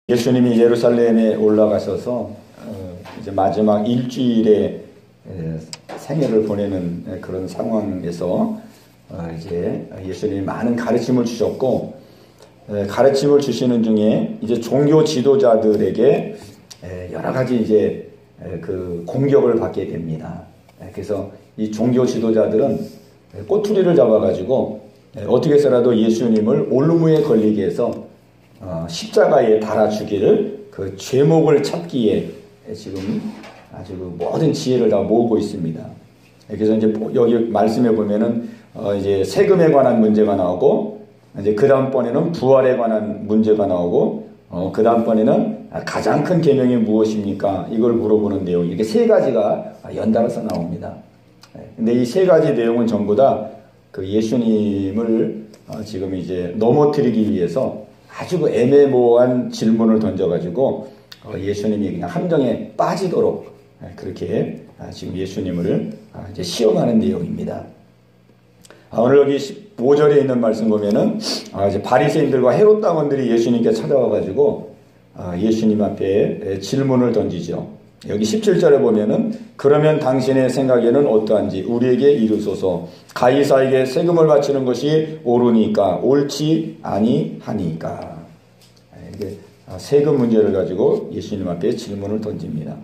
예수님이 예루살렘에 올라가셔서 이제 마지막 일주일의 생애를 보내는 그런 상황에서 이제 예수님이 많은 가르침을 주셨고, 가르침을 주시는 중에 이제 종교 지도자들에게 여러 가지 이제 그 공격을 받게 됩니다. 그래서 이 종교 지도자들은 꼬투리를 잡아가지고 어떻게 해서라도 예수님을 올무에 걸리게 해서 십자가에 달아 주기를 그 죄목을 찾기에 지금 아주 모든 지혜를 다 모으고 있습니다. 그래서 이제 여기 말씀해 보면은 이제 세금에 관한 문제가 나오고, 이제 그 다음번에는 부활에 관한 문제가 나오고, 그 다음번에는 가장 큰 계명이 무엇입니까? 이걸 물어보는 내용, 이렇게 세 가지가 연달아서 나옵니다. 근데 이 세 가지 내용은 전부 다 그 예수님을 지금 이제 넘어뜨리기 위해서 아주 그 애매모호한 질문을 던져가지고 예수님이 그냥 함정에 빠지도록 그렇게 지금 예수님을 이제 시험하는 내용입니다. 오늘 여기 15절에 있는 말씀 보면은 이제 바리새인들과 헤롯 당원들이 예수님께 찾아와가지고 예수님 앞에 질문을 던지죠. 여기 17절에 보면은 그러면 당신의 생각에는 어떠한지 우리에게 이르소서. 가이사에게 세금을 바치는 것이 옳으니까 옳지 아니하니까. 이렇게 세금 문제를 가지고 예수님 앞에 질문을 던집니다.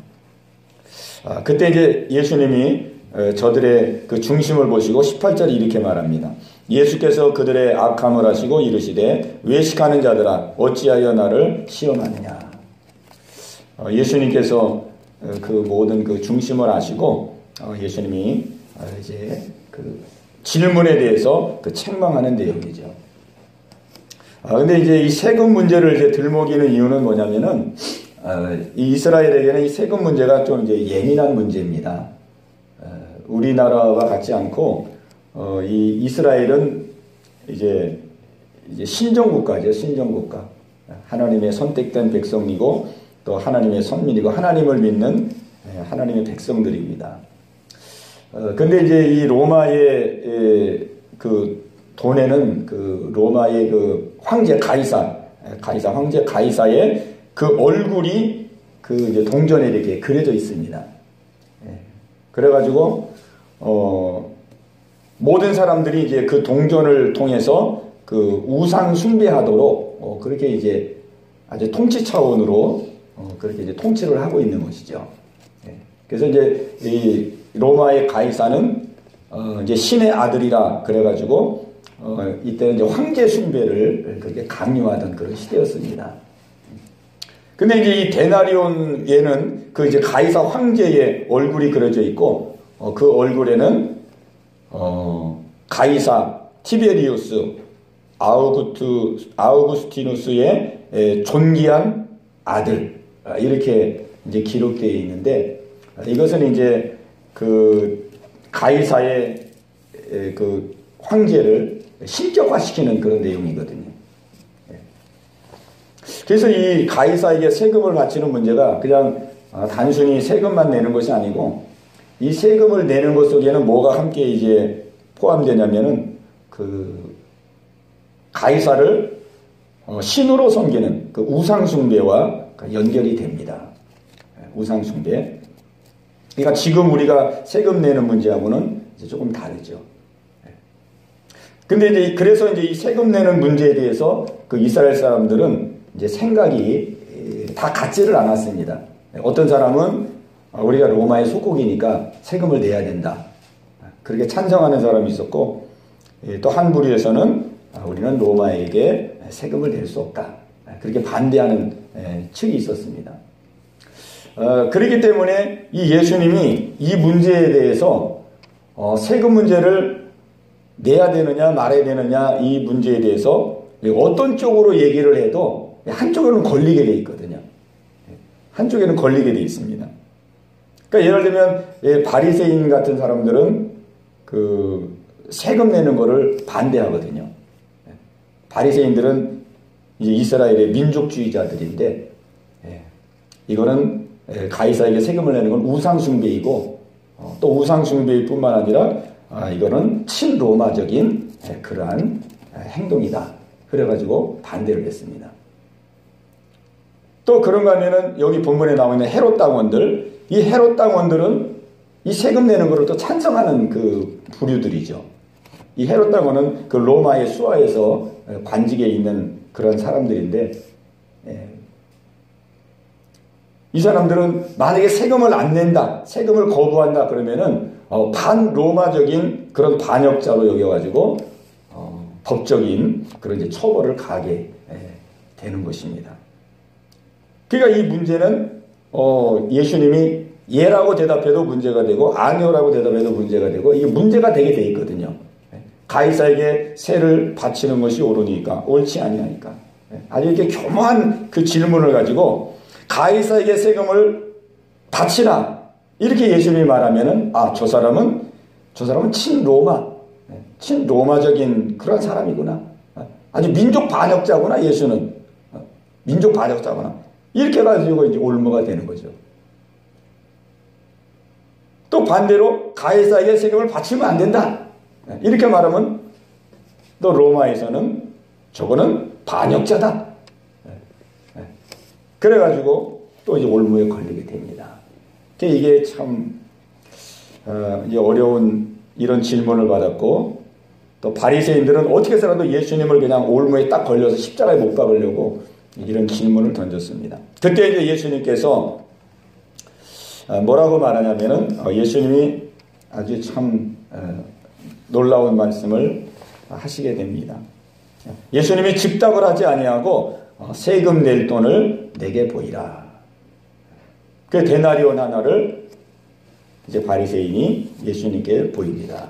그때 이제 예수님이 저들의 그 중심을 보시고 18절에 이렇게 말합니다. 예수께서 그들의 악함을 하시고 이르시되 외식하는 자들아 어찌하여 나를 시험하느냐. 예수님께서 그 모든 그 중심을 아시고 예수님이 이제 그 질문에 대해서 그 책망하는 내용이죠. 근데 이제 이 세금 문제를 이제 들먹이는 이유는 뭐냐면은 이 이스라엘에게는 이 세금 문제가 좀 이제 예민한 문제입니다. 우리나라와 같지 않고 이 이스라엘은 이제 신정국가죠. 신정국가. 하나님의 선택된 백성이고 또 하나님의 선민이고 하나님을 믿는 하나님의 백성들입니다. 근데 이제 이 로마의 그 돈에는 그 로마의 그 황제 황제 가이사의 그 얼굴이 그 이제 동전에 이렇게 그려져 있습니다. 그래가지고 모든 사람들이 이제 그 동전을 통해서 그 우상 숭배하도록 그렇게 이제 아주 통치 차원으로 그렇게 이제 통치를 하고 있는 것이죠. 그래서 이제 이 로마의 가이사는 이제 신의 아들이라 그래가지고 이때는 이제 황제 숭배를 그렇게 강요하던 그런 시대였습니다. 근데 이제 이 데나리온에는 그 이제 가이사 황제의 얼굴이 그려져 있고 그 얼굴에는 가이사 티베리우스 아우구스티누스의 존귀한 아들 이렇게 이제 기록되어 있는데, 이것은 이제 그 가이사의 그 황제를 실격화시키는 그런 내용이거든요. 그래서 이 가이사에게 세금을 바치는 문제가 그냥 단순히 세금만 내는 것이 아니고, 이 세금을 내는 것 속에는 뭐가 함께 이제 포함되냐면은 그 가이사를 신으로 섬기는 그 우상숭배와 연결이 됩니다. 우상숭배. 그러니까 지금 우리가 세금 내는 문제하고는 이제 조금 다르죠. 근데 이제 그래서 이제 이 세금 내는 문제에 대해서 그 이스라엘 사람들은 이제 생각이 다 같지를 않았습니다. 어떤 사람은 우리가 로마의 속국이니까 세금을 내야 된다. 그렇게 찬성하는 사람이 있었고, 또 한 부류에서는 우리는 로마에게 세금을 낼 수 없다. 그렇게 반대하는 측이 있었습니다. 그렇기 때문에 이 예수님이 이 문제에 대해서 세금 문제를 내야 되느냐 말아야 되느냐 이 문제에 대해서 어떤 쪽으로 얘기를 해도 한쪽에는 걸리게 돼 있거든요. 한쪽에는 걸리게 돼 있습니다. 그러니까 예를 들면 바리새인 같은 사람들은 그 세금 내는 거를 반대하거든요. 바리새인들은 이제 이스라엘의 민족주의자들인데, 이거는 가이사에게 세금을 내는 건 우상숭배이고, 또 우상숭배일 뿐만 아니라 이거는 친로마적인 그러한 행동이다. 그래가지고 반대를 했습니다. 또 그런가 하면은 여기 본문에 나와 있는 헤롯 당원들, 이 헤롯 당원들은 이 세금 내는 것을 또 찬성하는 그 부류들이죠. 이 헤롯 당원은 그 로마의 수하에서 관직에 있는 그런 사람들인데, 이 사람들은 만약에 세금을 안 낸다, 세금을 거부한다 그러면은 반로마적인 그런 반역자로 여겨가지고 법적인 그런 이제 처벌을 가하게 되는 것입니다. 그러니까 이 문제는 예수님이 예라고 대답해도 문제가 되고 아니오라고 대답해도 문제가 되고 이게 문제가 되게 돼 있거든요. 가이사에게 세를 바치는 것이 옳으니까 옳지 아니하니까. 아주 이렇게 교묘한 그 질문을 가지고 가이사에게 세금을 바치라 이렇게 예수님이 말하면은 저 사람은 친로마적인 그런 사람이구나. 아주 민족 반역자구나. 예수는 민족 반역자구나. 이렇게 가지고 이제 올무가 되는 거죠. 또 반대로 가이사에게 세금을 바치면 안 된다. 이렇게 말하면 또 로마에서는 저거는 반역자다. 그래가지고 또 이제 올무에 걸리게 됩니다. 이게 참 이제 어려운 이런 질문을 받았고 또 바리새인들은 어떻게 해서라도 예수님을 그냥 올무에 딱 걸려서 십자가에 못 박으려고 이런 질문을 던졌습니다. 그때 이제 예수님께서 뭐라고 말하냐면은 예수님이 아주 참 놀라운 말씀을 하시게 됩니다. 예수님이 즉답을 하지 아니하고 세금 낼 돈을 내게 보이라. 그 데나리온 하나를 이제 바리새인이 예수님께 보입니다.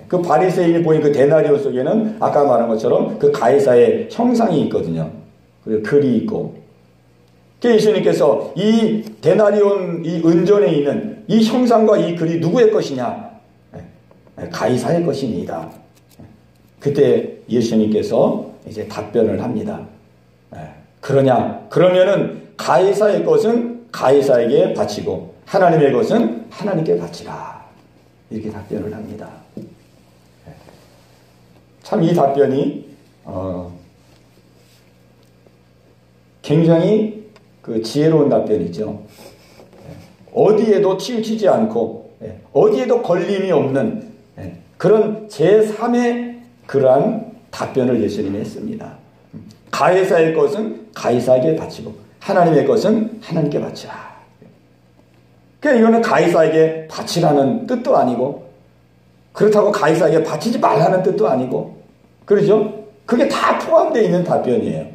그 바리새인이 보인 그 데나리온 속에는 아까 말한 것처럼 그 가이사의 형상이 있거든요. 그리고 글이 있고. 그 예수님께서 이 데나리온 이 은전에 있는 이 형상과 이 글이 누구의 것이냐? 가이사의 것이니이다. 그때 예수님께서 이제 답변을 합니다. 그러면은 가이사의 것은 가이사에게 바치고 하나님의 것은 하나님께 바치라. 이렇게 답변을 합니다. 참 이 답변이 굉장히 그 지혜로운 답변이죠. 어디에도 치우치지 않고 어디에도 걸림이 없는 그런 제3의 그러한 답변을 예수님이 했습니다. 가이사의 것은 가이사에게 바치고 하나님의 것은 하나님께 바치라. 그러니까 이거는 가이사에게 바치라는 뜻도 아니고 그렇다고 가이사에게 바치지 말라는 뜻도 아니고 그러죠? 그게 다 포함되어 있는 답변이에요.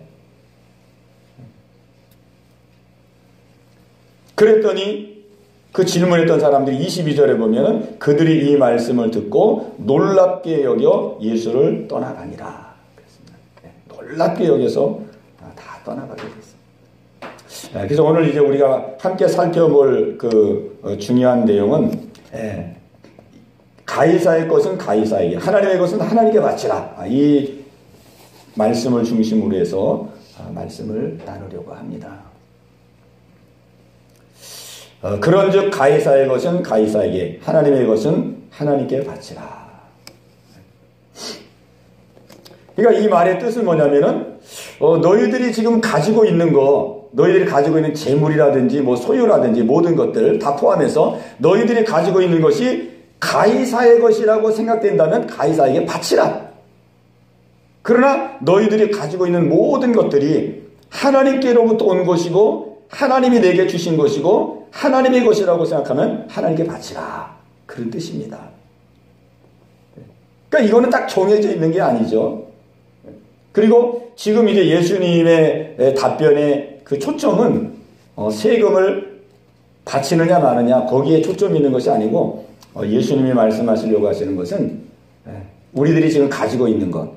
그랬더니 그 질문했던 사람들이 22절에 보면은 그들이 이 말씀을 듣고 놀랍게 여겨 예수를 떠나가니라. 놀랍게 여겨서 다 떠나가게 됐습니다. 그래서 오늘 이제 우리가 함께 살펴볼 그 중요한 내용은 가이사의 것은 가이사에게, 하나님의 것은 하나님께 바치라. 이 말씀을 중심으로 해서 말씀을 나누려고 합니다. 그런즉 가이사의 것은 가이사에게, 하나님의 것은 하나님께 바치라. 그러니까 이 말의 뜻은 뭐냐면은 너희들이 지금 가지고 있는 거, 너희들이 가지고 있는 재물이라든지 뭐 소유라든지 모든 것들 다 포함해서 너희들이 가지고 있는 것이 가이사의 것이라고 생각된다면 가이사에게 바치라. 그러나 너희들이 가지고 있는 모든 것들이 하나님께로부터 온 것이고 하나님이 내게 주신 것이고 하나님의 것이라고 생각하면 하나님께 바치라. 그런 뜻입니다. 그러니까 이거는 딱 정해져 있는 게 아니죠. 그리고 지금 이제 예수님의 답변의 그 초점은 세금을 바치느냐 마느냐 거기에 초점이 있는 것이 아니고 예수님이 말씀하시려고 하시는 것은 우리들이 지금 가지고 있는 것,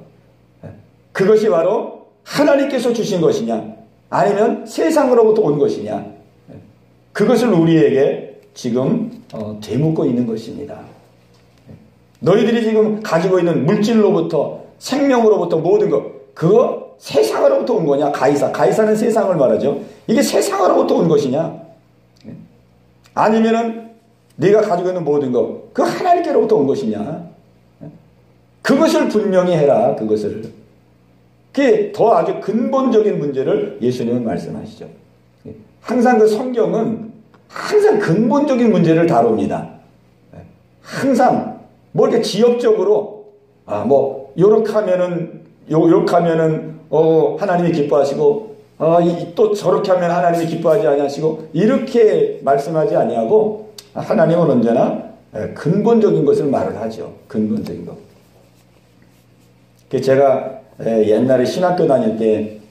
그것이 바로 하나님께서 주신 것이냐 아니면 세상으로부터 온 것이냐, 그것을 우리에게 지금 되묻고 있는 것입니다. 너희들이 지금 가지고 있는 물질로부터 생명으로부터 모든 것, 그거 세상으로부터 온 거냐? 가이사는 세상을 말하죠. 이게 세상으로부터 온 것이냐? 아니면은 네가 가지고 있는 모든 것, 그 하나님께로부터 온 것이냐? 그것을 분명히 해라. 그것을. 그게 더 아주 근본적인 문제를 예수님은 말씀하시죠. 항상 그 성경은 항상 근본적인 문제를 다룹니다. 항상 뭐 이렇게 지엽적으로 뭐 요렇게 하면은 하나님이 기뻐하시고 또 저렇게 하면 하나님이 기뻐하지 아니하시고 이렇게 말씀하지 아니하고 하나님은 언제나 근본적인 것을 말을 하죠. 근본적인 것. 제가 옛날에 신학교 다닐 때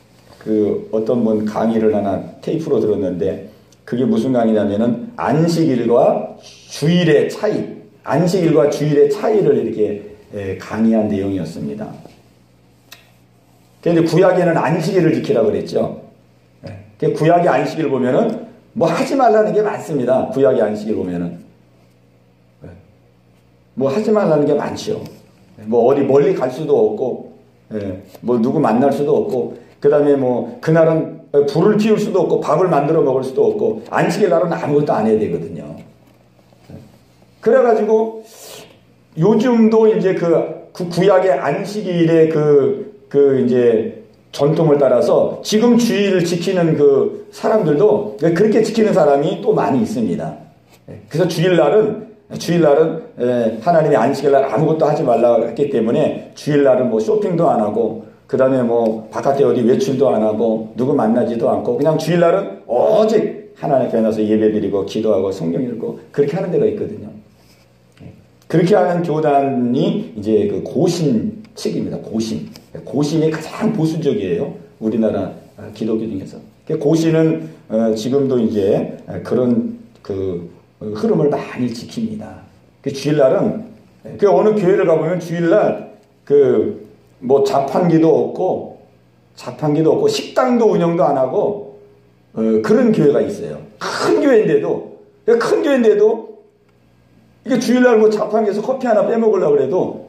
그 어떤 분 강의를 하나 테이프로 들었는데 그게 무슨 강의냐면은 안식일과 주일의 차이를 이렇게 강의한 내용이었습니다. 그런데 구약에는 안식일을 지키라고 그랬죠. 구약의 안식일 보면은 뭐 하지 말라는 게 많습니다. 구약의 안식일 보면은 뭐 하지 말라는 게 많죠. 뭐 어디 멀리 갈 수도 없고, 뭐 누구 만날 수도 없고, 그 다음에 뭐 그날은 불을 피울 수도 없고 밥을 만들어 먹을 수도 없고 안식일 날은 아무것도 안 해야 되거든요. 그래가지고 요즘도 이제 그 구약의 안식일의 그 이제 전통을 따라서 지금 주일을 지키는 그 사람들도 그렇게 지키는 사람이 또 많이 있습니다. 그래서 주일날은 하나님이 안식일날 아무것도 하지 말라고 했기 때문에 주일날은 뭐 쇼핑도 안 하고 그 다음에 뭐 바깥에 어디 외출도 안 하고 누구 만나지도 않고 그냥 주일날은 오직 하나님 앞에 나서 예배드리고 기도하고 성경 읽고 그렇게 하는 데가 있거든요. 그렇게 하는 교단이 이제 그 고신 측입니다. 고신이 가장 보수적이에요. 우리나라 기독교 중에서. 고신은 지금도 이제 그런 그 흐름을 많이 지킵니다. 주일날은 어느 교회를 가보면 주일날 뭐 자판기도 없고 식당도 운영도 안 하고 그런 교회가 있어요. 큰 교회인데도 이게 주일날 뭐 자판기에서 커피 하나 빼먹으려고 해도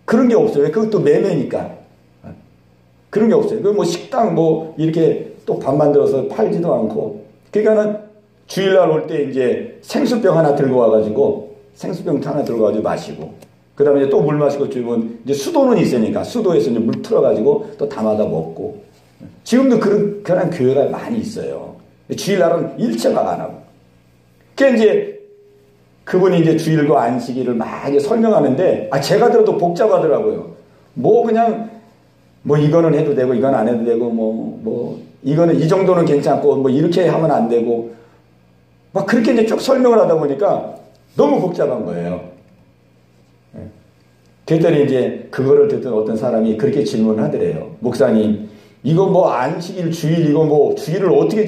그런 게 없어요. 그것도 매매니까 그런 게 없어요. 뭐 식당 뭐 이렇게 또 밥 만들어서 팔지도 않고 그러니까는 주일날 올 때 이제 생수병 하나 들고 와가지고 마시고 그 다음에 또 물 마시고 주면 이제 수도는 있으니까 수도에서 이제 물 틀어가지고 또 담아다 먹고 지금도 그런 교회가 많이 있어요. 주일날은 일체가 안 하고. 그러니까 이제 그분이 이제 주일과 안식일을 막 설명하는데 제가 들어도 복잡하더라고요. 뭐 그냥 뭐 이거는 해도 되고 이건 안 해도 되고 뭐 이거는 이 정도는 괜찮고 뭐 이렇게 하면 안 되고 막 그렇게 이제 쭉 설명을 하다 보니까 너무 복잡한 거예요. 그랬더니 이제 그거를 듣던 어떤 사람이 그렇게 질문을 하더래요. 목사님, 이거 뭐 안식일 주일 이거 뭐 주일을 어떻게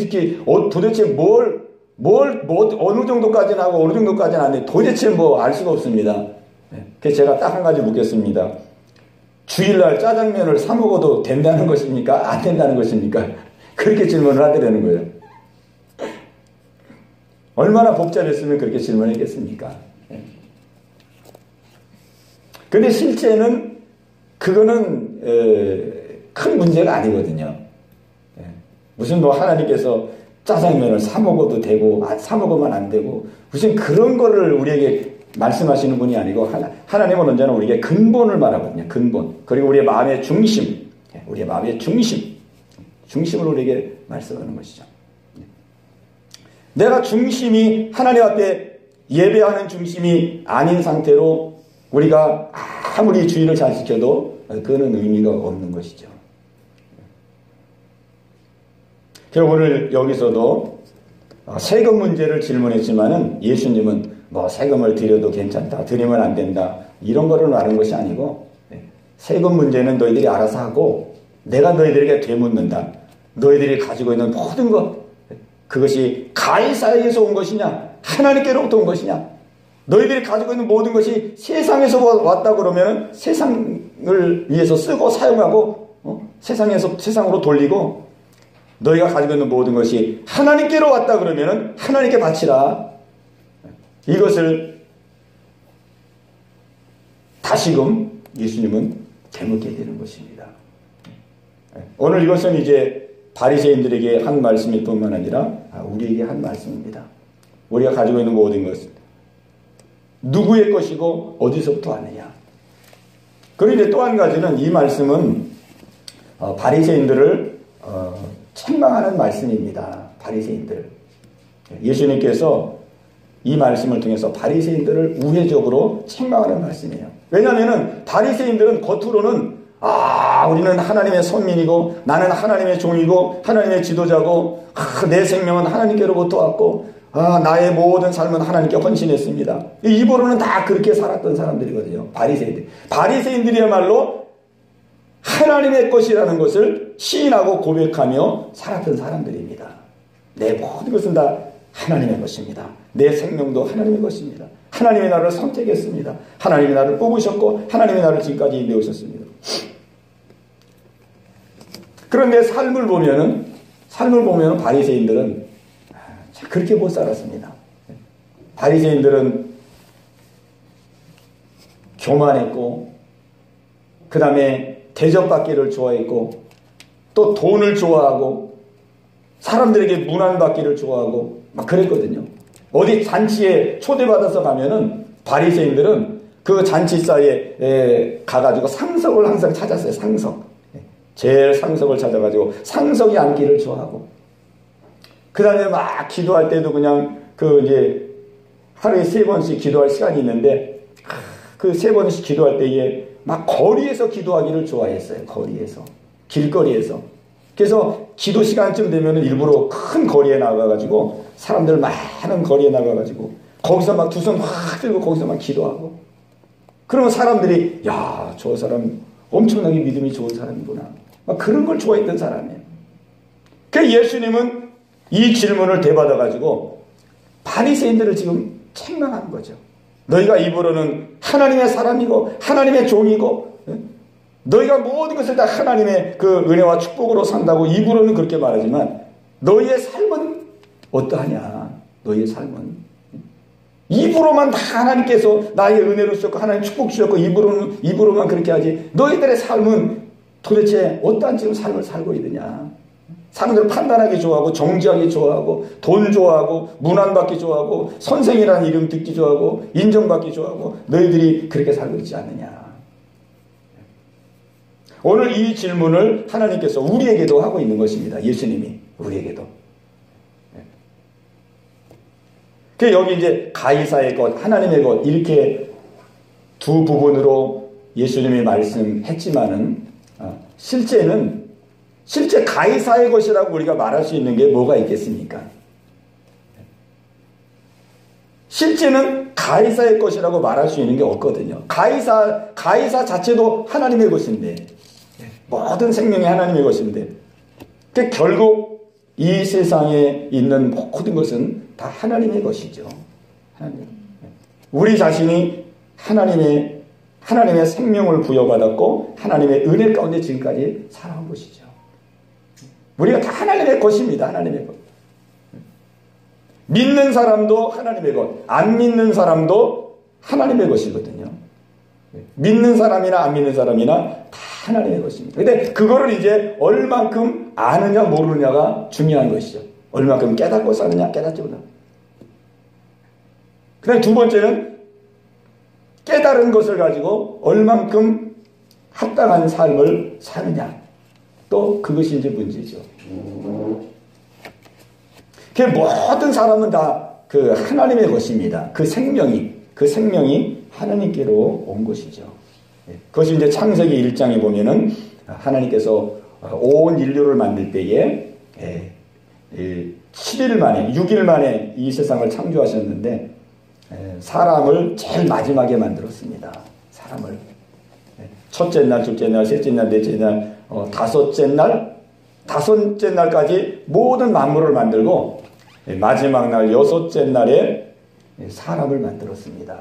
도대체 어느 정도까지는 하고 어느 정도까지는 안 돼. 도대체 뭐 알 수가 없습니다. 그래서 제가 딱 한 가지 묻겠습니다. 주일날 짜장면을 사 먹어도 된다는 것입니까? 안 된다는 것입니까? 그렇게 질문을 하더라는 거예요. 얼마나 복잡했으면 그렇게 질문했겠습니까? 근데 실제는 그거는 큰 문제가 아니거든요. 무슨 뭐 하나님께서 짜장면을 사 먹어도 되고 사 먹으면 안 되고 무슨 그런 거를 우리에게 말씀하시는 분이 아니고 하나님은 언제나 우리에게 근본을 말하거든요. 근본. 그리고 우리의 마음의 중심을 우리에게 말씀하는 것이죠. 내가 중심이 하나님 앞에 예배하는 중심이 아닌 상태로 우리가 아무리 주의를 잘 지켜도 그거는 의미가 없는 것이죠. 오늘 여기서도 세금 문제를 질문했지만은 예수님은 뭐 세금을 드려도 괜찮다, 드리면 안 된다 이런 거를 말한 것이 아니고 세금 문제는 너희들이 알아서 하고 내가 너희들에게 되묻는다. 너희들이 가지고 있는 모든 것 그것이 가이사에게서 온 것이냐 하나님께로부터 온 것이냐 너희들이 가지고 있는 모든 것이 세상에서 왔다 그러면 세상을 위해서 쓰고 사용하고 세상으로 돌리고 너희가 가지고 있는 모든 것이 하나님께로 왔다 그러면 하나님께 바치라. 이것을 다시금 예수님은 되묻게 되는 것입니다. 오늘 이것은 이제 바리새인들에게 한 말씀일 뿐만 아니라 우리에게 한 말씀입니다. 우리가 가지고 있는 모든 것은 누구의 것이고 어디서부터 왔느냐. 그런데 또 한 가지는 이 말씀은 바리새인들을 책망하는 말씀입니다. 바리새인들. 예수님께서 이 말씀을 통해서 바리새인들을 우회적으로 책망하는 말씀이에요. 왜냐하면 바리새인들은 겉으로는 우리는 하나님의 선민이고 나는 하나님의 종이고 하나님의 지도자고 내 생명은 하나님께로부터 왔고 나의 모든 삶은 하나님께 헌신했습니다. 입으로는 다 그렇게 살았던 사람들이거든요. 바리새인들. 바리새인들이야말로 하나님의 것이라는 것을 시인하고 고백하며 살았던 사람들입니다. 내 모든 것은 다 하나님의 것입니다. 내 생명도 하나님의 것입니다. 하나님이 나를 선택했습니다. 하나님이 나를 뽑으셨고 하나님이 나를 지금까지 인도하셨습니다. 그런데 삶을 보면은 바리새인들은 그렇게 못 살았습니다. 바리새인들은 교만했고 그 다음에 대접받기를 좋아했고 또 돈을 좋아하고 사람들에게 문안받기를 좋아하고 막 그랬거든요. 어디 잔치에 초대받아서 가면은 바리새인들은 그 잔치사에 가가지고 상석을 항상 찾았어요. 상석. 제일 상석을 찾아가지고 상석에 앉기를 좋아하고 그 다음에 막 기도할 때도 그냥 이제 하루에 3번씩 기도할 시간이 있는데 그 3번씩 기도할 때에 막 거리에서 기도하기를 좋아했어요. 거리에서. 길거리에서. 그래서 기도 시간쯤 되면은 일부러 큰 거리에 나가가지고 사람들 많은 거리에 나가가지고 거기서 막 두 손 확 들고 거기서 막 기도하고 그러면 사람들이 야, 저 사람 엄청나게 믿음이 좋은 사람이구나. 막 그런 걸 좋아했던 사람이에요. 그래서 예수님은 이 질문을 되받아가지고 바리새인들을 지금 책망하는 거죠. 너희가 입으로는 하나님의 사람이고 하나님의 종이고 너희가 모든 것을 다 하나님의 그 은혜와 축복으로 산다고 입으로는 그렇게 말하지만 너희의 삶은 어떠하냐. 너희의 삶은 입으로만 다 하나님께서 나의 은혜를 주셨고 하나님 축복 주셨고 입으로만 그렇게 하지 너희들의 삶은 도대체 어떠한 지금 삶을 살고 있느냐. 사람들을 판단하기 좋아하고 정지하기 좋아하고 돈 좋아하고 문안받기 좋아하고 선생이라는 이름 듣기 좋아하고 인정받기 좋아하고 너희들이 그렇게 살고 있지 않느냐. 오늘 이 질문을 하나님께서 우리에게도 하고 있는 것입니다. 예수님이 우리에게도. 여기 이제 가이사의 것, 하나님의 것 이렇게 두 부분으로 예수님이 말씀했지만은 실제 가이사의 것이라고 우리가 말할 수 있는 게 뭐가 있겠습니까? 실제는 가이사의 것이라고 말할 수 있는 게 없거든요. 가이사 자체도 하나님의 것인데 모든 생명이 하나님의 것인데 결국 이 세상에 있는 모든 것은 다 하나님의 것이죠. 하나님. 우리 자신이 하나님의 생명을 부여받았고 하나님의 은혜 가운데 지금까지 살아온 것이죠. 우리가 다 하나님의 것입니다. 하나님의 것. 믿는 사람도 하나님의 것, 안 믿는 사람도 하나님의 것이거든요. 믿는 사람이나 안 믿는 사람이나 다 하나님의 것입니다. 근데 그거를 이제 얼만큼 아느냐 모르느냐가 중요한 것이죠. 얼만큼 깨닫고 사느냐 깨닫지 못하느냐. 그 다음에 두 번째는 깨달은 것을 가지고 얼만큼 합당한 삶을 사느냐. 또 그것이 이제 문제죠. 모든 사람은 다 그 하나님의 것입니다. 그 생명이 하나님께로 온 것이죠. 그것이 이제 창세기 1장에 보면은 하나님께서 온 인류를 만들 때에 7일 만에 6일 만에 이 세상을 창조하셨는데 사람을 제일 마지막에 만들었습니다. 사람을 첫째 날, 둘째 날, 셋째 날, 넷째 날, 다섯째 날까지 모든 만물을 만들고 마지막 날 여섯째 날에 사람을 만들었습니다.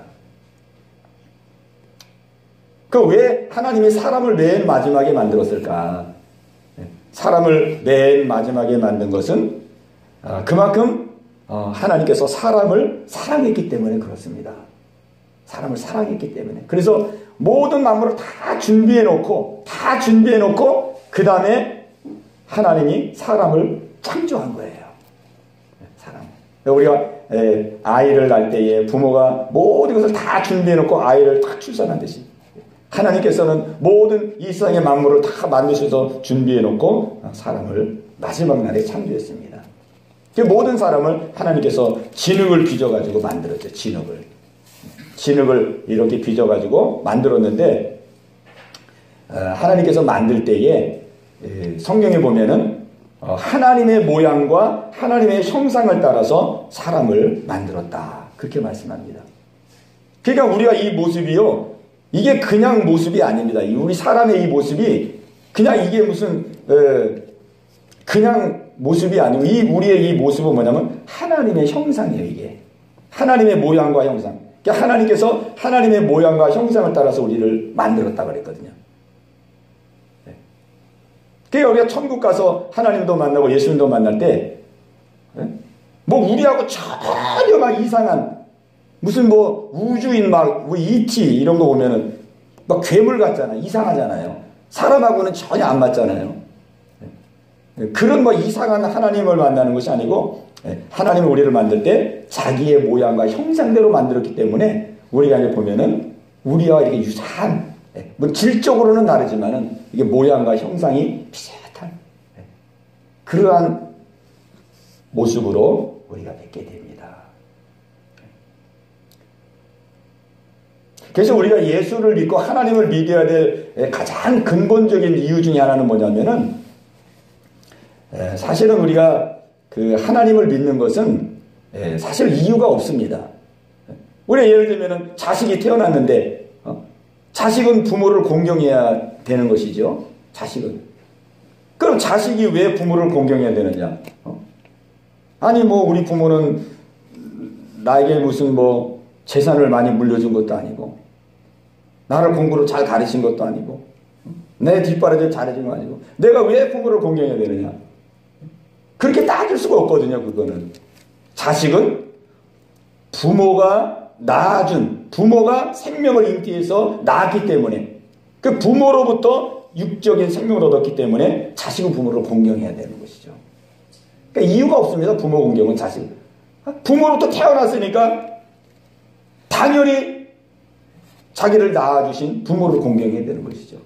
왜 하나님이 사람을 맨 마지막에 만들었을까? 사람을 맨 마지막에 만든 것은 그만큼 하나님께서 사람을 사랑했기 때문에 그렇습니다. 사람을 사랑했기 때문에. 그래서 모든 만물을 다 준비해놓고 그 다음에 하나님이 사람을 창조한 거예요. 사람. 우리가 아이를 낳을 때에 부모가 모든 것을 다 준비해놓고 아이를 딱 출산한 듯이 하나님께서는 모든 이 세상의 만물을 다 만드셔서 준비해 놓고 사람을 마지막 날에 창조했습니다. 그 모든 사람을 하나님께서 진흙을 빚어가지고 만들었죠. 진흙을 이렇게 빚어가지고 만들었는데, 하나님께서 만들 때에 성경에 보면은 하나님의 모양과 하나님의 형상을 따라서 사람을 만들었다, 그렇게 말씀합니다. 그러니까 우리가 이 모습이요, 이게 그냥 모습이 아닙니다. 우리 사람의 이 모습이 그냥 이게 무슨 그냥 모습이 아니고, 우리의 이 모습은 뭐냐면 하나님의 형상이에요. 이게 하나님의 모양과 형상. 그러니까 하나님께서 하나님의 모양과 형상을 따라서 우리를 만들었다 그랬거든요. 그러니까 우리가 천국 가서 하나님도 만나고 예수님도 만날 때, 뭐 우리하고 전혀 막 이상한 무슨 뭐 우주인 막 이티 이런 거 보면은 막 괴물 같잖아요. 이상하잖아요. 사람하고는 전혀 안 맞잖아요. 그런 뭐 이상한 하나님을 만나는 것이 아니고, 하나님은 우리를 만들 때 자기의 모양과 형상대로 만들었기 때문에 우리가 이제 보면은 우리와 이렇게 유사한, 뭐 질적으로는 다르지만은 이게 모양과 형상이 비슷한 그러한 모습으로 우리가 뵙게 됩니다. 그래서 우리가 예수를 믿고 하나님을 믿어야 될 가장 근본적인 이유 중에 하나는 뭐냐면은, 사실은 우리가 그 하나님을 믿는 것은 사실 이유가 없습니다. 우리가 예를 들면은 자식이 태어났는데, 자식은 부모를 공경해야 되는 것이죠. 자식은. 그럼 자식이 왜 부모를 공경해야 되느냐? 아니 뭐 우리 부모는 나에게 무슨 뭐 재산을 많이 물려준 것도 아니고, 나를 공부를 잘 가르친 것도 아니고, 내 뒷바라지를 잘해준 거 아니고, 내가 왜 부모를 공경해야 되느냐? 그렇게 따질 수가 없거든요. 그거는 자식은 부모가 낳아준, 부모가 생명을 잉태해서 낳았기 때문에, 그 부모로부터 육적인 생명을 얻었기 때문에 자식은 부모를 공경해야 되는 것이죠. 그러니까 이유가 없습니다. 부모 공경은. 자식 부모로부터 태어났으니까 당연히 자기를 낳아주신 부모를 공경해야 되는 것이죠.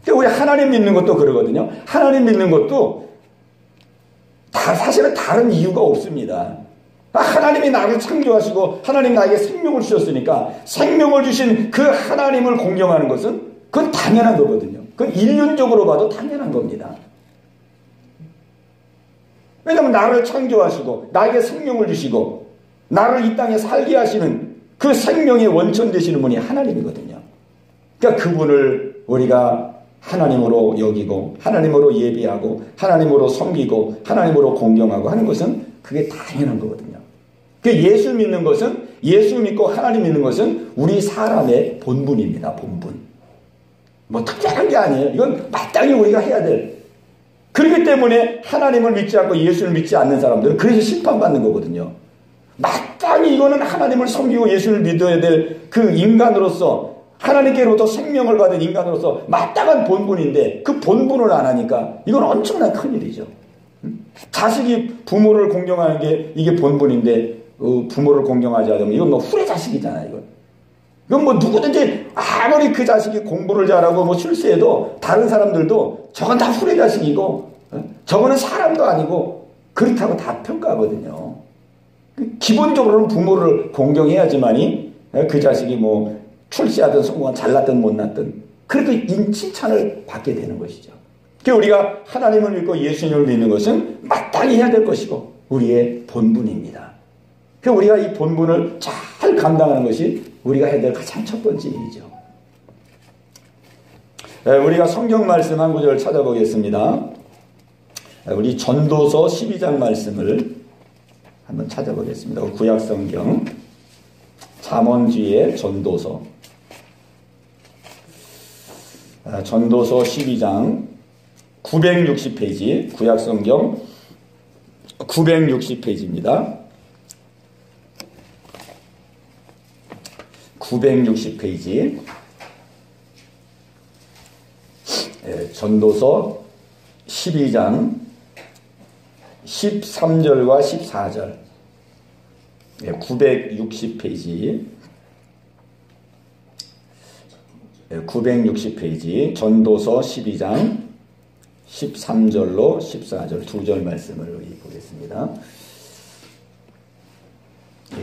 그러니까 우리 하나님 믿는 것도 그러거든요. 하나님 믿는 것도 사실은 다른 이유가 없습니다. 하나님이 나를 창조하시고 하나님 나에게 생명을 주셨으니까 생명을 주신 그 하나님을 공경하는 것은 그건 당연한 거거든요. 그건 인륜적으로 봐도 당연한 겁니다. 왜냐하면 나를 창조하시고 나에게 생명을 주시고 나를 이 땅에 살게 하시는 그 생명의 원천 되시는 분이 하나님이거든요. 그러니까 그분을 우리가 하나님으로 여기고 하나님으로 예배하고 하나님으로 섬기고 하나님으로 공경하고 하는 것은 그게 당연한 거거든요. 그 예수 믿는 것은, 예수 믿고 하나님 믿는 것은 우리 사람의 본분입니다. 본분. 뭐 특별한 게 아니에요. 이건 마땅히 우리가 해야 될. 그렇기 때문에 하나님을 믿지 않고 예수를 믿지 않는 사람들은 그래서 심판받는 거거든요. 마땅히 이거는 하나님을 섬기고 예수를 믿어야 될 그 인간으로서, 하나님께로부터 생명을 받은 인간으로서 마땅한 본분인데 그 본분을 안 하니까 이건 엄청난 큰일이죠. 자식이 부모를 공경하는 게 이게 본분인데 부모를 공경하지 않으면 이건 뭐 후레자식이잖아요. 이건 뭐 누구든지 아무리 그 자식이 공부를 잘하고 뭐 출세해도 다른 사람들도 저건 다 후레자식이고 저거는 사람도 아니고 그렇다고 다 평가하거든요. 기본적으로는 부모를 공경해야지만이 그 자식이 뭐 출세하든 성공하든 잘났든 못났든 그래도 칭찬을 받게 되는 것이죠. 그러니까 우리가 하나님을 믿고 예수님을 믿는 것은 마땅히 해야 될 것이고 우리의 본분입니다. 그러니까 우리가 이 본분을 잘 감당하는 것이 우리가 해야 될 가장 첫 번째 일이죠. 우리가 성경 말씀 한 구절 찾아보겠습니다. 우리 전도서 12장 말씀을 한번 찾아보겠습니다. 구약성경 잠언 뒤에 전도서 12장 960페이지, 구약성경 960페이지입니다. 960페이지. 전도서 12장 13절과 14절. 960페이지. 960페이지 전도서 12장 13절로 14절 두 절 말씀을 보겠습니다.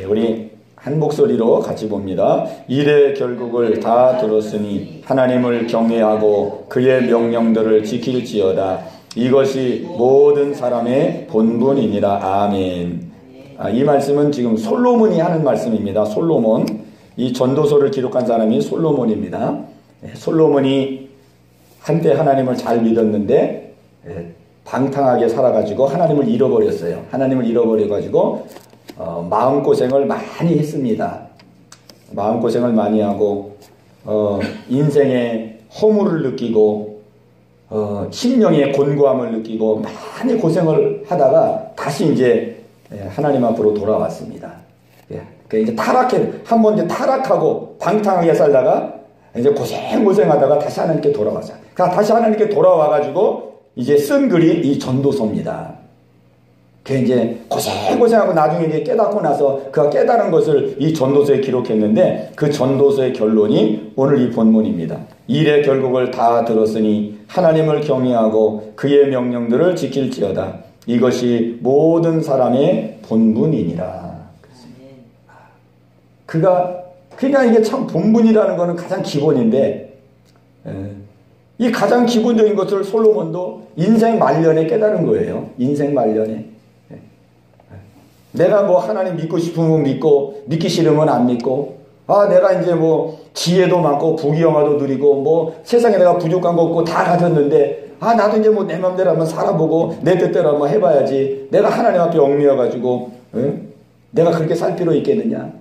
우리 한 목소리로 같이 봅니다. 일의 결국을 다 들었으니 하나님을 경외하고 그의 명령들을 지킬지어다. 이것이 모든 사람의 본분이니라. 아멘. 이 말씀은 지금 솔로몬이 하는 말씀입니다. 솔로몬. 이 전도서를 기록한 사람이 솔로몬입니다. 솔로몬이 한때 하나님을 잘 믿었는데 방탕하게 살아가지고 하나님을 잃어버렸어요. 하나님을 잃어버려가지고 마음고생을 많이 했습니다. 마음고생을 많이 하고 인생의 허물을 느끼고 심령의 곤고함을 느끼고 많이 고생을 하다가 다시 이제 하나님 앞으로 돌아왔습니다. 이제 한번 이제 타락하고 방탕하게 살다가 이제 고생하다가 다시 하나님께 돌아왔어요. 다시 하나님께 돌아와가지고 이제 쓴 글이 이 전도서입니다. 그 이제 고생하고 나중에 이제 깨닫고 나서 그가 깨달은 것을 이 전도서에 기록했는데 그 전도서의 결론이 오늘 이 본문입니다. 일의 결국을 다 들었으니 하나님을 경외하고 그의 명령들을 지킬지어다. 이것이 모든 사람의 본분이니라. 그러니까 이게 참 본분이라는 것은 가장 기본인데 이 가장 기본적인 것을 솔로몬도 인생 말년에 깨달은 거예요. 인생 말년에. 내가 뭐 하나님 믿고 싶으면 믿고 믿기 싫으면 안 믿고 내가 이제 뭐 지혜도 많고 부귀영화도 누리고 뭐 세상에 내가 부족한 거 없고 다 가졌는데 나도 이제 뭐 내 맘대로 한번 살아보고 내 뜻대로 한번 해봐야지. 내가 하나님 앞에 얽매여가지고 내가 그렇게 살 필요 있겠느냐.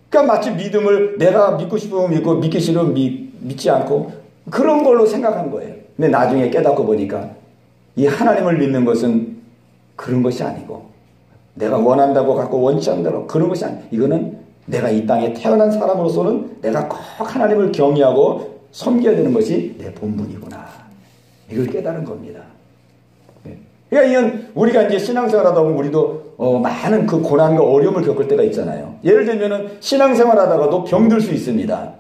그러니까 마치 믿음을 내가 믿고 싶으면 믿고 믿기 싫으면 믿지 않고 그런 걸로 생각한 거예요. 근데 나중에 깨닫고 보니까 이 하나님을 믿는 것은 그런 것이 아니고 내가 원한다고 갖고 원치 않는다고 그런 것이 아니고 이거는 내가 이 땅에 태어난 사람으로서는 내가 꼭 하나님을 경외하고 섬겨야 되는 것이 내 본분이구나. 이걸 깨달은 겁니다. 그러니까 이건 우리가 이제 신앙생활하다 보면 우리도 많은 그 고난과 어려움을 겪을 때가 있잖아요. 예를 들면은 신앙생활하다가도 병들 수 있습니다.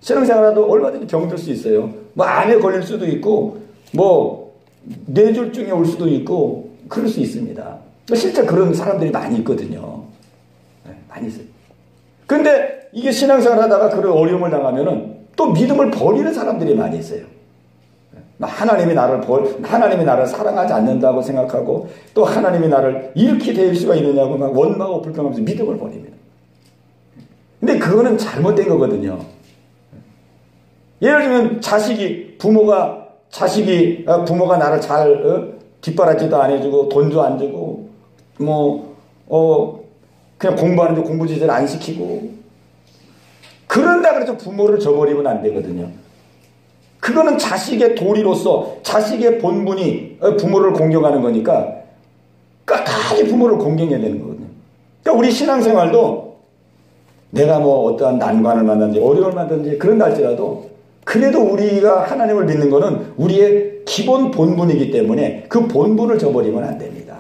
신앙생활하다도 얼마든지 병들 수 있어요. 뭐 암에 걸릴 수도 있고 뭐 뇌졸중에 올 수도 있고 그럴 수 있습니다. 실제 그런 사람들이 많이 있거든요. 많이 있어요. 근데 이게 신앙생활하다가 그런 어려움을 당하면은 또 믿음을 버리는 사람들이 많이 있어요. 하나님이 나를 사랑하지 않는다고 생각하고 또 하나님이 나를 이렇게 대할 수가 있느냐고 막 원망하고 불평하면서 믿음을 버립니다. 근데 그거는 잘못된 거거든요. 예를 들면 부모가 나를 잘 뒷바라지도 안 해주고 돈도 안 주고 그냥 공부하는데 공부 제대로 안 시키고 그런다 그래서 부모를 저버리면 안 되거든요. 그거는 자식의 도리로서 자식의 본분이 부모를 공경하는 거니까 끝까지 부모를 공경해야 되는 거거든요. 그러니까 우리 신앙생활도 내가 뭐 어떠한 난관을 만나든지 어려움을 만나든지 그런다 할지라도 그래도 우리가 하나님을 믿는 거는 우리의 기본 본분이기 때문에 그 본분을 저버리면 안 됩니다.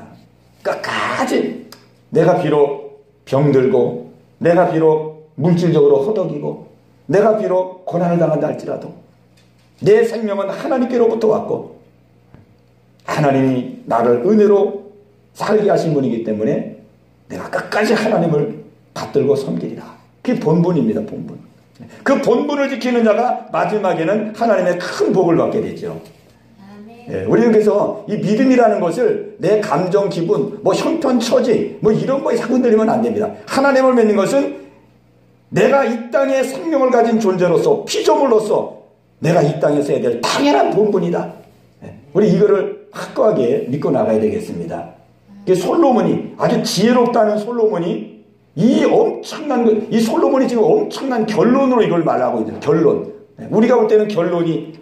끝까지 내가 비록 병들고 내가 비록 물질적으로 허덕이고 내가 비록 고난을 당한다 할지라도 내 생명은 하나님께로부터 왔고 하나님이 나를 은혜로 살게 하신 분이기 때문에 내가 끝까지 하나님을 받들고 섬기리라. 그게 본분입니다. 본분. 그 본분을 지키는 자가 마지막에는 하나님의 큰 복을 받게 되죠. 우리는 그래서 이 믿음이라는 것을 내 감정, 기분, 뭐 형편, 처지 뭐 이런 거에 자꾸 흔들리면 안 됩니다. 하나님을 믿는 것은 내가 이 땅에 생명을 가진 존재로서 피조물로서 내가 이 땅에서 해야 될 당연한 본분이다. 우리 이거를 확고하게 믿고 나가야 되겠습니다. 솔로몬이 아주 지혜롭다는 솔로몬이 이 솔로몬이 지금 엄청난 결론으로 이걸 말하고 있는 결론. 우리가 볼 때는 결론이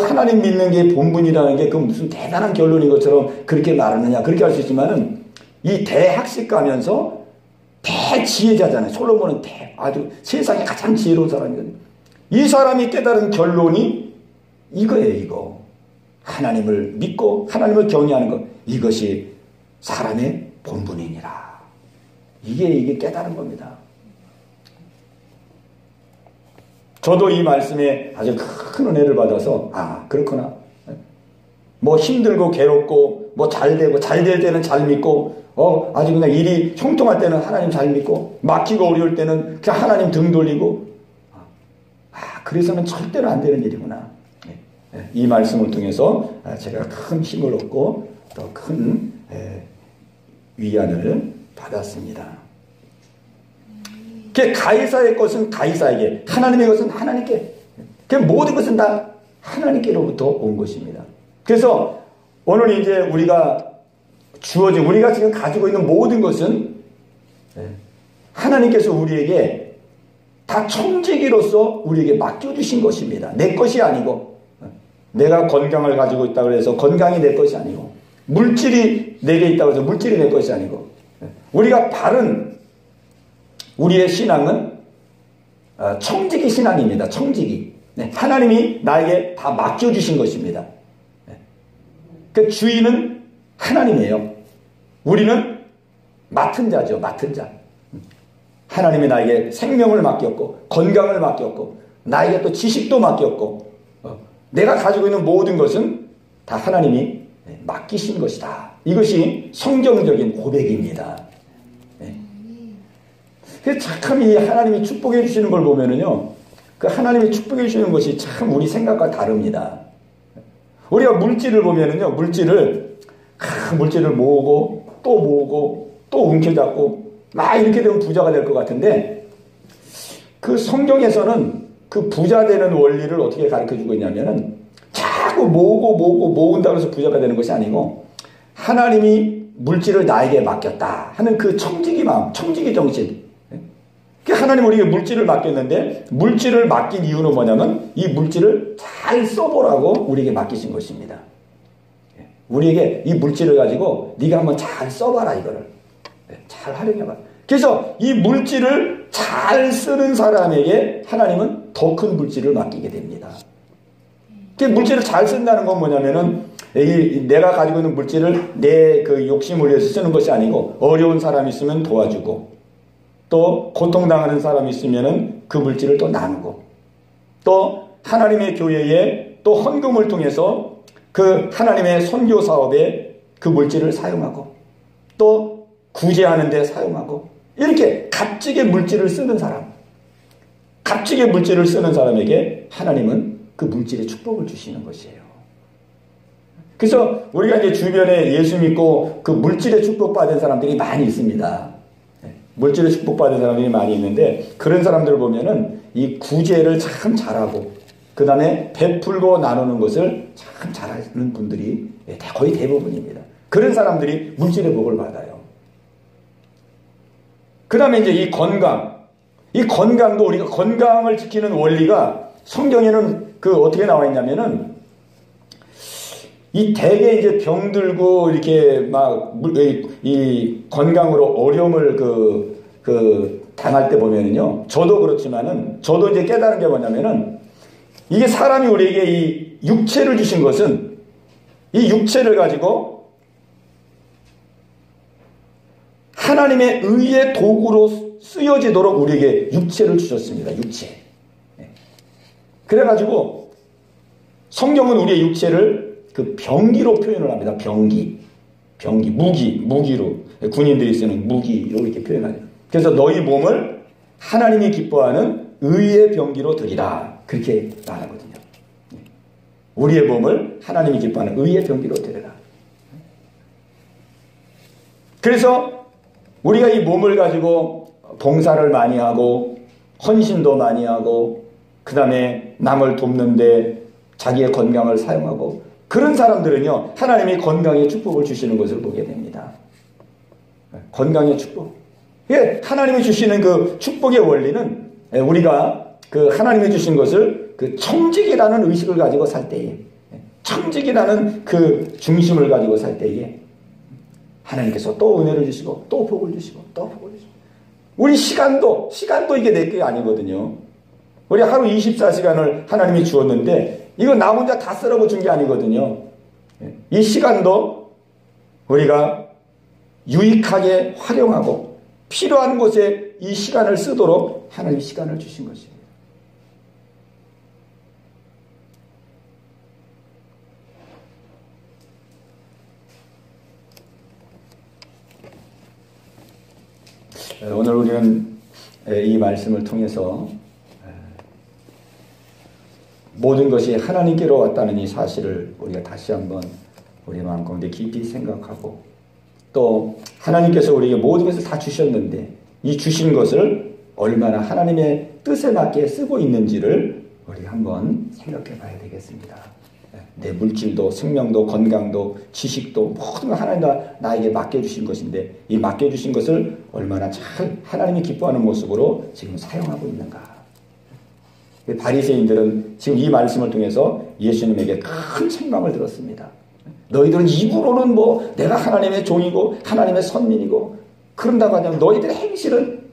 하나님 믿는 게 본분이라는 게 그 무슨 대단한 결론인 것처럼 그렇게 말하느냐 그렇게 할 수 있지만은 이 대학식 가면서 대지혜자잖아요. 솔로몬은 아주 세상에 가장 지혜로운 사람이거든요. 이 사람이 깨달은 결론이 이거예요. 이거 하나님을 믿고 하나님을 경외하는 것 이것이 사람의 본분이니라. 이게 깨달은 겁니다. 저도 이 말씀에 아주 큰 은혜를 받아서 그렇구나. 뭐 힘들고 괴롭고 뭐 잘 되고 잘 될 때는 잘 믿고 아주 그냥 일이 형통할 때는 하나님 잘 믿고 막히고 어려울 때는 그냥 하나님 등 돌리고 그래서는 절대로 안 되는 일이구나. 이 말씀을 통해서 제가 큰 힘을 얻고 더 큰 위안을 받았습니다. 가이사의 것은 가이사에게, 하나님의 것은 하나님께, 모든 것은 다 하나님께로부터 온 것입니다. 그래서 오늘 이제 우리가 우리가 지금 가지고 있는 모든 것은 하나님께서 우리에게 다 청지기로서 우리에게 맡겨주신 것입니다. 내 것이 아니고, 내가 건강을 가지고 있다고 해서 건강이 내 것이 아니고, 물질이 내게 있다고 해서 물질이 내 것이 아니고, 우리가 바른 우리의 신앙은 청지기 신앙입니다. 청지기. 하나님이 나에게 다 맡겨주신 것입니다. 그 주인은 하나님이에요. 우리는 맡은 자죠. 맡은 자. 하나님이 나에게 생명을 맡겼고 건강을 맡겼고 나에게 또 지식도 맡겼고 내가 가지고 있는 모든 것은 다 하나님이 맡기신 것이다. 이것이 성경적인 고백입니다. 참 이 하나님이 축복해 주시는 걸 보면은요, 그 하나님이 축복해 주시는 것이 참 우리 생각과 다릅니다. 우리가 물질을 보면은요, 물질을 모으고 또 움켜잡고 막 이렇게 되면 부자가 될 것 같은데, 그 성경에서는 그 부자 되는 원리를 어떻게 가르쳐 주고 있냐면은 자꾸 모은다고 해서 부자가 되는 것이 아니고, 하나님이 물질을 나에게 맡겼다 하는 그 청지기 마음, 청지기 정신. 하나님 우리에게 물질을 맡겼는데, 물질을 맡긴 이유는 뭐냐면 이 물질을 잘 써보라고 우리에게 맡기신 것입니다. 우리에게 이 물질을 가지고 네가 한번 잘 써봐라, 이거를 잘 활용해봐. 그래서 이 물질을 잘 쓰는 사람에게 하나님은 더 큰 물질을 맡기게 됩니다. 물질을 잘 쓴다는 건 뭐냐면은 내가 가지고 있는 물질을 내 그 욕심을 위해서 쓰는 것이 아니고, 어려운 사람이 있으면 도와주고, 또 고통당하는 사람이 있으면은 그 물질을 또 나누고, 또 하나님의 교회에 또 헌금을 통해서 그 하나님의 선교 사업에 그 물질을 사용하고, 또 구제하는 데 사용하고, 이렇게 값지게 물질을 쓰는 사람, 값지게 물질을 쓰는 사람에게 하나님은 그 물질의 축복을 주시는 것이에요. 그래서 우리가 이제 주변에 예수 믿고 그 물질의 축복받은 사람들이 많이 있습니다. 물질의 축복받은 사람들이 많이 있는데, 그런 사람들을 보면은 이 구제를 참 잘하고, 그 다음에 베풀고 나누는 것을 참 잘하는 분들이 거의 대부분입니다. 그런 사람들이 물질의 복을 받아요. 그 다음에 이제 이 건강도 우리가 건강을 지키는 원리가 성경에는 어떻게 나와 있냐면은, 이 대개 이제 병들고 이렇게 막 이 건강으로 어려움을 당할 때 보면은요, 저도 그렇지만은 저도 이제 깨달은 게 뭐냐면은, 이게 사람이 우리에게 이 육체를 주신 것은 이 육체를 가지고 하나님의 의의 도구로 쓰여지도록 우리에게 육체를 주셨습니다. 육체. 그래가지고 성경은 우리의 육체를 그 병기로 표현을 합니다. 병기, 무기로, 군인들이 쓰는 무기로 이렇게 표현하죠. 그래서 너희 몸을 하나님이 기뻐하는 의의 병기로 드리라, 그렇게 말하거든요. 우리의 몸을 하나님이 기뻐하는 의의 병기로 드리라. 그래서 우리가 이 몸을 가지고 봉사를 많이 하고 헌신도 많이 하고, 그 다음에 남을 돕는데 자기의 건강을 사용하고, 그런 사람들은요, 하나님이 건강의 축복을 주시는 것을 보게 됩니다. 건강의 축복. 하나님이 주시는 그 축복의 원리는, 우리가 그 하나님이 주신 것을 그 청직이라는 의식을 가지고 살 때에, 청직이라는 그 중심을 가지고 살 때에 하나님께서 또 은혜를 주시고, 또 복을 주시고, 또 복을 주시고. 우리 시간도 이게 내 게 아니거든요. 우리 하루 24시간을 하나님이 주었는데, 이거 나 혼자 다 쓰라고 준 게 아니거든요. 이 시간도 우리가 유익하게 활용하고 필요한 곳에 이 시간을 쓰도록 하나님이 시간을 주신 것입니다. 오늘 우리는 이 말씀을 통해서 모든 것이 하나님께로 왔다는 이 사실을 우리가 다시 한번 우리 마음 가운데 깊이 생각하고, 또 하나님께서 우리에게 모든 것을 다 주셨는데 이 주신 것을 얼마나 하나님의 뜻에 맞게 쓰고 있는지를 우리 한번 생각해 봐야 되겠습니다. 내 물질도 생명도 건강도 지식도 모든 걸 하나님이 나에게 맡겨주신 것인데, 이 맡겨주신 것을 얼마나 잘 하나님이 기뻐하는 모습으로 지금 사용하고 있는가. 바리새인들은 지금 이 말씀을 통해서 예수님에게 큰 책망을 들었습니다. 너희들은 입으로는 뭐 내가 하나님의 종이고 하나님의 선민이고 그런다고 하면 너희들의 행실은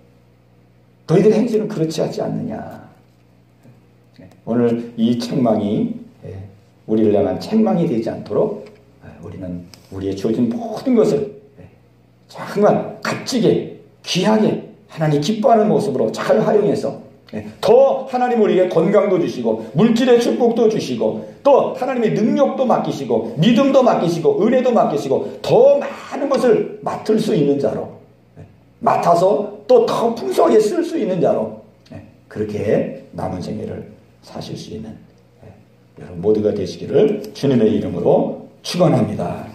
그렇지 않지 않느냐. 오늘 이 책망이 우리를 향한 책망이 되지 않도록 우리는 우리의 주어진 모든 것을 정말 값지게 귀하게 하나님 기뻐하는 모습으로 잘 활용해서 더 하나님 우리에게 건강도 주시고 물질의 축복도 주시고 또 하나님의 능력도 맡기시고 믿음도 맡기시고 은혜도 맡기시고 더 많은 것을 맡을 수 있는 자로, 맡아서 또 더 풍성하게 쓸 수 있는 자로 그렇게 남은 생애를 사실 수 있는 여러분 모두가 되시기를 주님의 이름으로 축원합니다.